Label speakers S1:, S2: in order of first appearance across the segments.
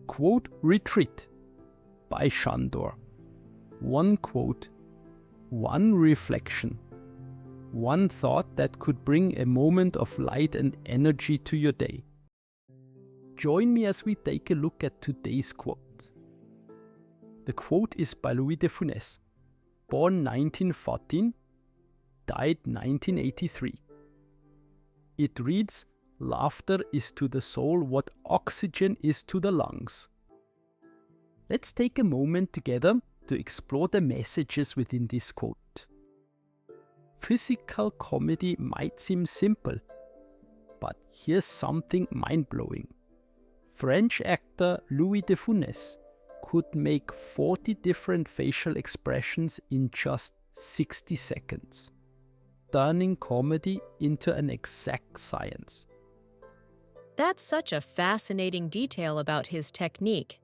S1: Quote Retreat by Sandor. One quote, one reflection, one thought that could bring a moment of light and energy to your day. Join me as we take a look at today's quote. The quote is by Louis de Funès, born 1914, died 1983. It reads, "Laughter is to the soul what oxygen is to the lungs." Let's take a moment together to explore the messages within this quote. Physical comedy might seem simple, but here's something mind-blowing. French actor Louis de Funès could make 40 different facial expressions in just 60 seconds, turning comedy into an exact science.
S2: That's such a fascinating detail about his technique.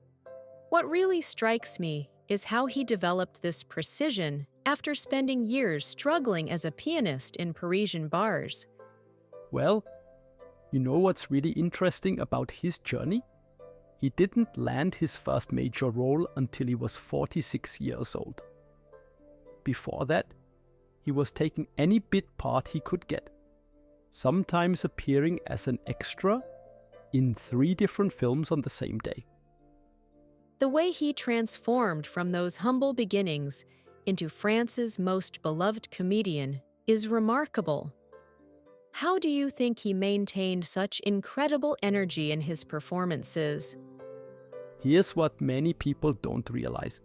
S2: What really strikes me is how he developed this precision after spending years struggling as a pianist in Parisian bars.
S1: Well, you know what's really interesting about his journey? He didn't land his first major role until he was 46 years old. Before that, he was taking any bit part he could get, sometimes appearing as an extra in 3 different films on the same day.
S2: The way he transformed from those humble beginnings into France's most beloved comedian is remarkable. How do you think he maintained such incredible energy in his performances?
S1: Here's what many people don't realize.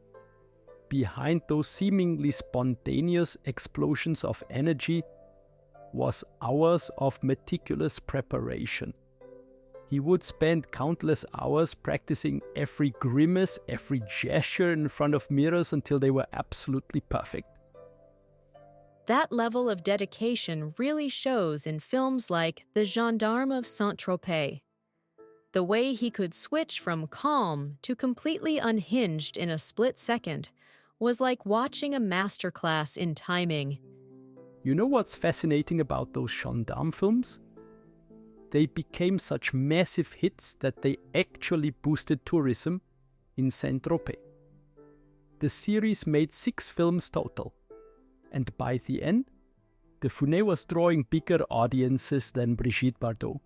S1: Behind those seemingly spontaneous explosions of energy was hours of meticulous preparation. He would spend countless hours practicing every grimace, every gesture in front of mirrors until they were absolutely perfect.
S2: That level of dedication really shows in films like The Gendarme of Saint-Tropez. The way he could switch from calm to completely unhinged in a split second was like watching a masterclass in timing.
S1: You know what's fascinating about those gendarme films? They became such massive hits that they actually boosted tourism in Saint-Tropez. The series made 6 films total, and by the end, de Funès was drawing bigger audiences than Brigitte Bardot.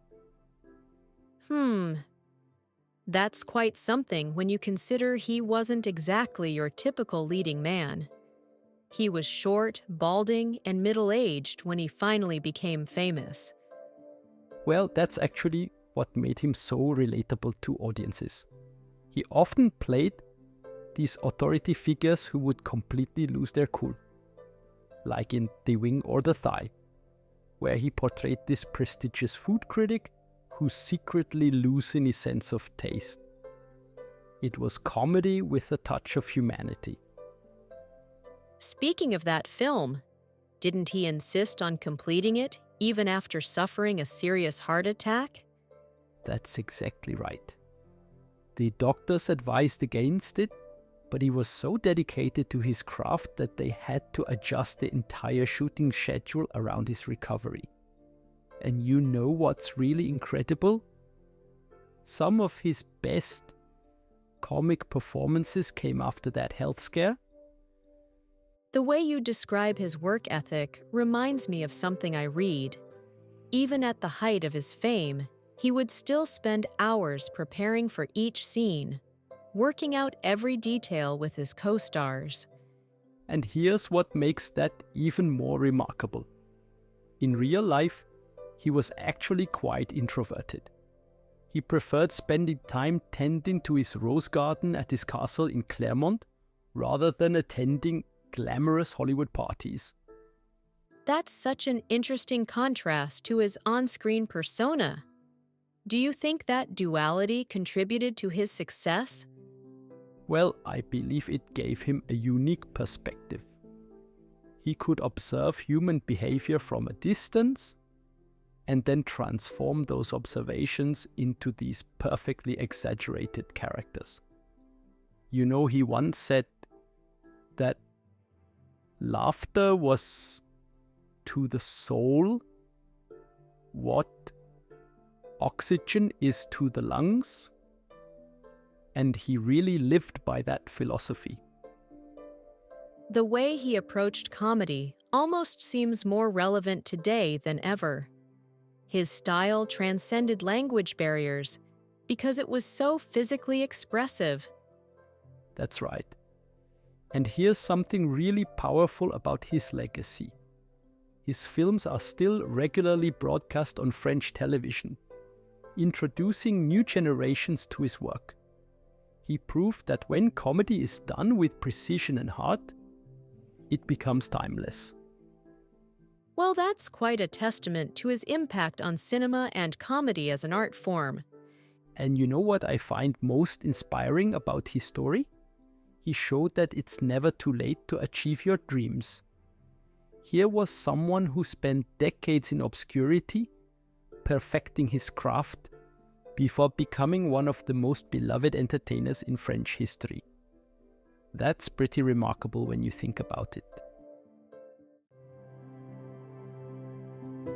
S2: That's quite something when you consider he wasn't exactly your typical leading man. He was short, balding, and middle-aged when he finally became famous.
S1: Well, that's actually what made him so relatable to audiences. He often played these authority figures who would completely lose their cool, like in The Wing or The Thigh, where he portrayed this prestigious food critic who secretly loses his sense of taste. It was comedy with a touch of humanity.
S2: Speaking of that film, didn't he insist on completing it even after suffering a serious heart attack?
S1: That's exactly right. The doctors advised against it, but he was so dedicated to his craft that they had to adjust the entire shooting schedule around his recovery. And you know what's really incredible? Some of his best comic performances came after that health scare.
S2: The way you describe his work ethic reminds me of something I read. Even at the height of his fame, he would still spend hours preparing for each scene, working out every detail with his co-stars.
S1: And here's what makes that even more remarkable. In real life, he was actually quite introverted. He preferred spending time tending to his rose garden at his castle in Clermont rather than attending glamorous Hollywood parties.
S2: That's such an interesting contrast to his on-screen persona. Do you think that duality contributed to his success?
S1: Well, I believe it gave him a unique perspective. He could observe human behavior from a distance and then transform those observations into these perfectly exaggerated characters. You know, he once said that laughter was to the soul what oxygen is to the lungs, and he really lived by that philosophy.
S2: The way he approached comedy almost seems more relevant today than ever. His style transcended language barriers because it was so physically expressive.
S1: That's right. And here's something really powerful about his legacy. His films are still regularly broadcast on French television, introducing new generations to his work. He proved that when comedy is done with precision and heart, it becomes timeless.
S2: Well, that's quite a testament to his impact on cinema and comedy as an art form.
S1: And you know what I find most inspiring about his story? He showed that it's never too late to achieve your dreams. Here was someone who spent decades in obscurity, perfecting his craft, before becoming one of the most beloved entertainers in French history. That's pretty remarkable when you think about it.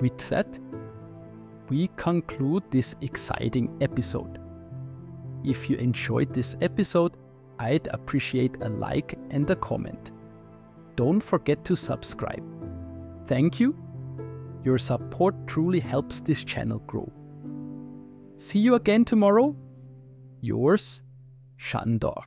S1: With that, we conclude this exciting episode. If you enjoyed this episode, I'd appreciate a like and a comment. Don't forget to subscribe. Thank you. Your support truly helps this channel grow. See you again tomorrow. Yours, Sandor.